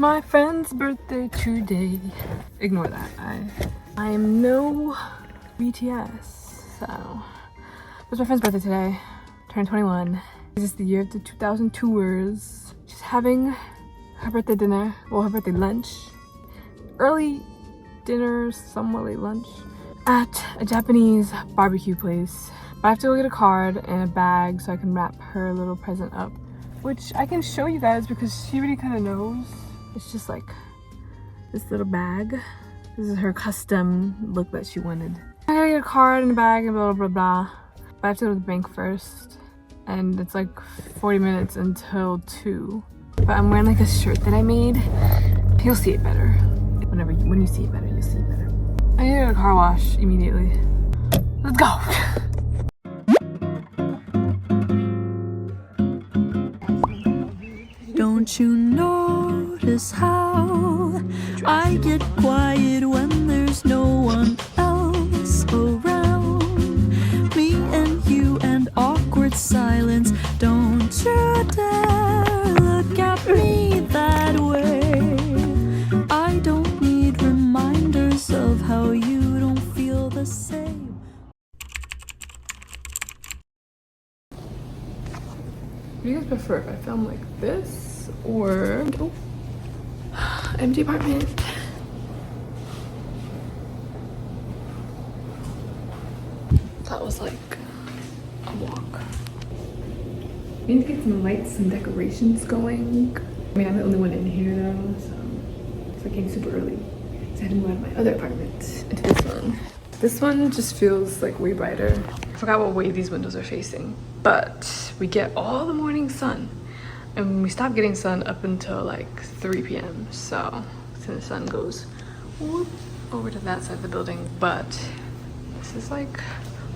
my friend's birthday today. Ignore that. I am no BTS, so it's my friend's birthday today. Turned 21. This is the year of the 2000 tours. She's having her birthday dinner, well, her birthday lunch. Early dinner, somewhat late lunch, at a Japanese barbecue place. But I have to go get a card and a bag so I can wrap her little present up, which I can show you guys because she already kind of knows. It's just like this little bag. This is her custom look that she wanted. I gotta get a card and a bag and blah blah blah. But I have to go to the bank first, and it's like 40 minutes until 2. But I'm wearing like a shirt that I made. You'll see it better. When you see it better, you'll see it better. I need a car wash immediately. Let's go. Don't you notice how I get quiet when there's no one else around? Me and you and awkward silence. Don't you dare look at me that way. I don't need reminders of how you don't feel the same. What do you guys prefer, if I film like this or empty apartment? That was like a walk. We need to get some lights and decorations going. I mean, I'm the only one in here though, so I came super early. So I had to move out of my other apartment into this one. This one just feels like way brighter. I forgot what way these windows are facing, but we get all the morning sun. And we stop getting sun up until like 3 p.m. So then the sun goes whoop, over to that side of the building. But this is like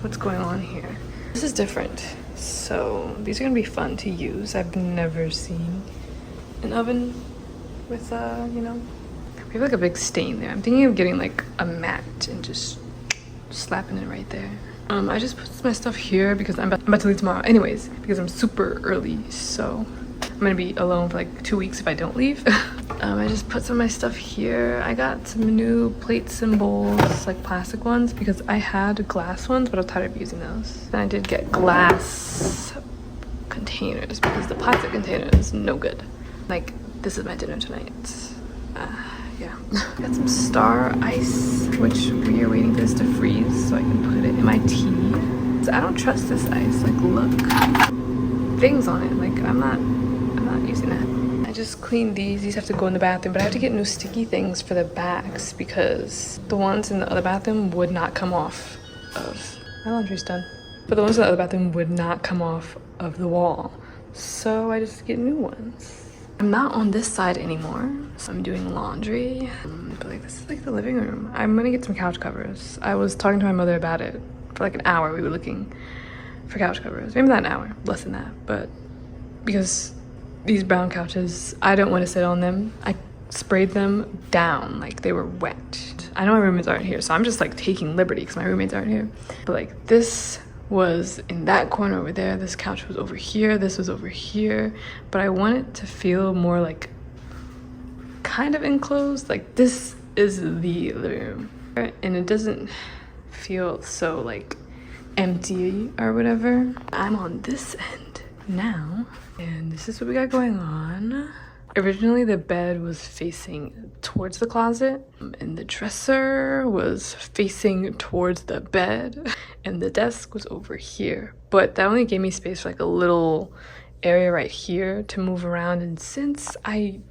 what's going on here. This is different. So these are gonna be fun to use. I've never seen an oven with you know, we have like a big stain there. I'm thinking of getting like a mat and just slapping it right there. I just put my stuff here because I'm about to leave tomorrow anyways, because I'm super early, so I'm gonna be alone for like 2 weeks if I don't leave. I just put some of my stuff here. I got some new plates and bowls, like plastic ones, because I had glass ones, but I was tired of using those. And I did get glass containers because the plastic container is no good. Like, this is my dinner tonight. Yeah. Got some Star Ice, which we are waiting for this to freeze so I can put it in my tea. So I don't trust this ice. Like, look, things on it. Like, I'm not using that. I just cleaned these. These have to go in the bathroom, but I have to get new sticky things for the backs because the ones in the other bathroom would not come off of. My laundry's done. But the ones in the other bathroom would not come off of the wall. So I just get new ones. I'm not on this side anymore, so I'm doing laundry. But like, this is like the living room. I'm gonna get some couch covers. I was talking to my mother about it for like an hour. We were looking for couch covers. Maybe not an hour, less than that. But because these brown couches, I don't want to sit on them. I sprayed them down like they were wet. I know my roommates aren't here, so I'm just like taking liberty because my roommates aren't here. But like, this was in that corner over there, this couch was over here, this was over here, but I want it to feel more like kind of enclosed. Like, this is the living room and it doesn't feel so like empty or whatever. I'm on this end now and this is what we got going on. Originally the bed was facing towards the closet and the dresser was facing towards the bed and the desk was over here, but that only gave me space for like a little area right here to move around. And since I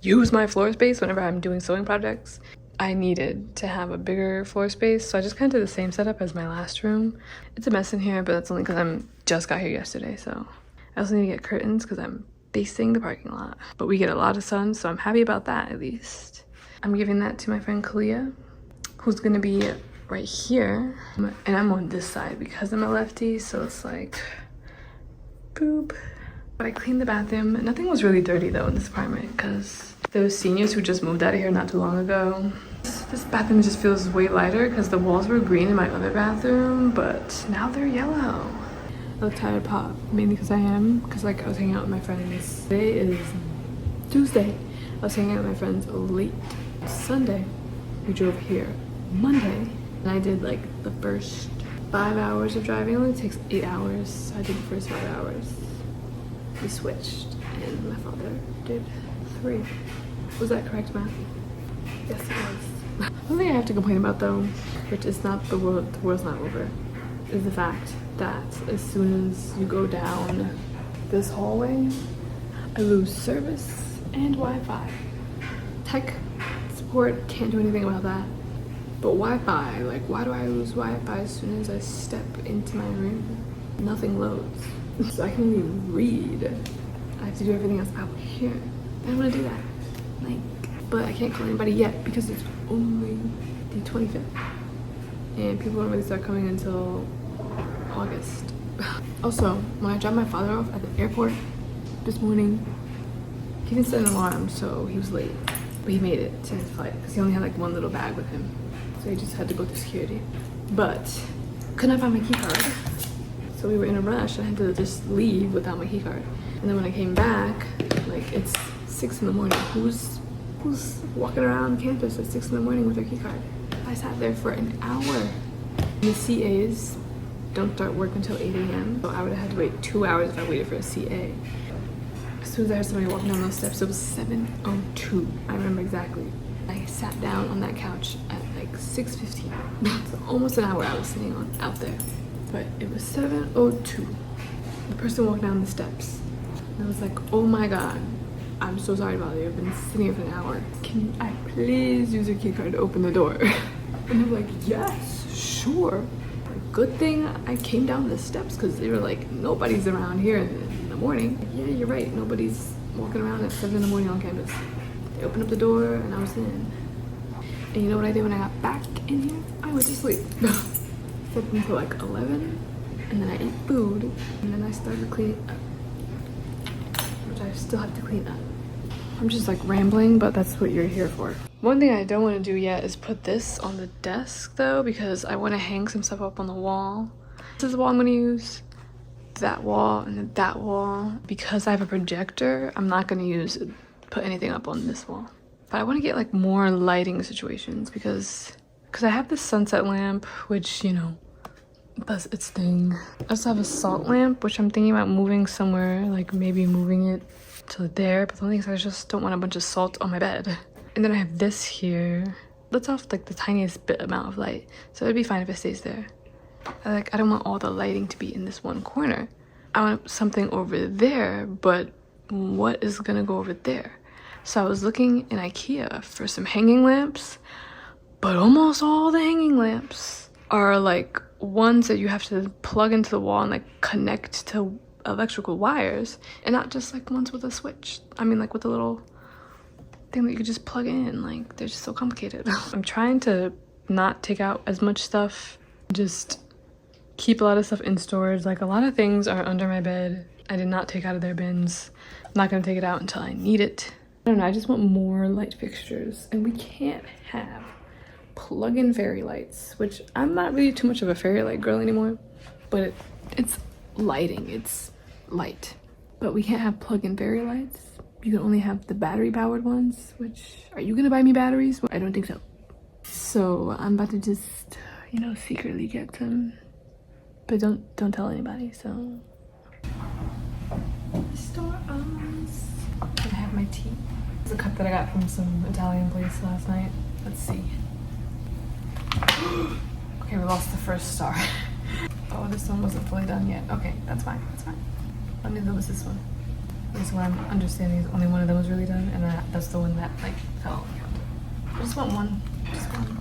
use my floor space whenever I'm doing sewing projects, I needed to have a bigger floor space, so I just kind of did the same setup as my last room. It's a mess in here, but that's only because I'm just got here yesterday. So I also need to get curtains because I'm facing the parking lot, but we get a lot of sun, so I'm happy about that. At least I'm giving that to my friend Kalia, who's gonna be right here, and I'm on this side because I'm a lefty, so it's like boop. But I cleaned the bathroom. Nothing was really dirty though in this apartment because those seniors who just moved out of here not too long ago. This bathroom just feels way lighter because the walls were green in my other bathroom, but now they're yellow. A tired pop, mainly because I am, because like I was hanging out with my friends. Today is Tuesday. I was hanging out with my friends late Sunday. We drove here Monday, and I did like the first 5 hours of driving. It only takes 8 hours, so I did the first 5 hours. We switched, and my father did 3. Was that correct math? Yes, it was. One thing I have to complain about though, which is not the world's not over, is the fact that as soon as you go down this hallway, I lose service and Wi-Fi. Tech support can't do anything about that. But Wi-Fi, like, why do I lose Wi-Fi as soon as I step into my room? Nothing loads. So I can only read. I have to do everything else out here. I don't want to do that. Like, but I can't call anybody yet because it's only the 25th. And people don't really start coming until August. Also, when I dropped my father off at the airport this morning, he didn't set an alarm, so he was late. But he made it to his flight because he only had like one little bag with him. So he just had to go through security. But couldn't I find my key card? So we were in a rush. I had to just leave without my key card. And then when I came back, like it's 6 in the morning. Who's walking around campus at 6 in the morning with their key card? I sat there for an hour. The CAs don't start work until 8 a.m. So I would have had to wait 2 hours if I waited for a CA. As soon as I heard somebody walking down those steps, it was 7:02. I remember exactly. I sat down on that couch at like 6:15. So almost an hour I was sitting on out there. But it was 7:02. The person walked down the steps. And I was like, oh my god, I'm so sorry about you. I've been sitting here for an hour. Can I please use your key card to open the door? And I'm like, yes, sure. Good thing I came down the steps because they were like, nobody's around here in the morning. Like, yeah, you're right. Nobody's walking around at 7 in the morning on campus. They opened up the door and I was in. And you know what I did when I got back in here? I went to sleep. Slept until like 11, and then I ate food, and then I started cleaning up, which I still have to clean up. I'm just like rambling, but that's what you're here for. One thing I don't want to do yet is put this on the desk though, because I want to hang some stuff up on the wall. This is the wall I'm going to use, that wall, and then that wall. Because I have a projector, I'm not going to put anything up on this wall. But I want to get like more lighting situations because I have this sunset lamp, which, you know, does its thing. I also have a salt lamp, which I'm thinking about moving somewhere, like maybe moving it to there. But the only thing is I just don't want a bunch of salt on my bed. And then I have this here. That's off like the tiniest bit amount of light. So it'd be fine if it stays there. I don't want all the lighting to be in this one corner. I want something over there, but what is gonna go over there? So I was looking in IKEA for some hanging lamps, but almost all the hanging lamps are like ones that you have to plug into the wall and like connect to electrical wires, and not just like ones with a switch. I mean like with a little thing that you could just plug in. Like they're just so complicated. I'm trying to not take out as much stuff, just keep a lot of stuff in storage. Like a lot of things are under my bed. I did not take out of their bins. I'm not gonna take it out until I need it. I don't know, I just want more light fixtures, and we can't have plug-in fairy lights, which I'm not really too much of a fairy light girl anymore, but it's lighting, it's light. But we can't have plug-in fairy lights. You can only have the battery powered ones, which, are you gonna buy me batteries? I don't think so. So I'm about to just, you know, secretly get them, but don't tell anybody. So store arms. I have my tea. It's a cup that I got from some Italian place last night. Let's see. Okay, we lost the first star. Oh, this one wasn't fully done yet. Okay, that's fine, that's fine. Let me notice this one. This one I'm understanding is only one of them was really done, and that's the one that like fell. I just want one, just one.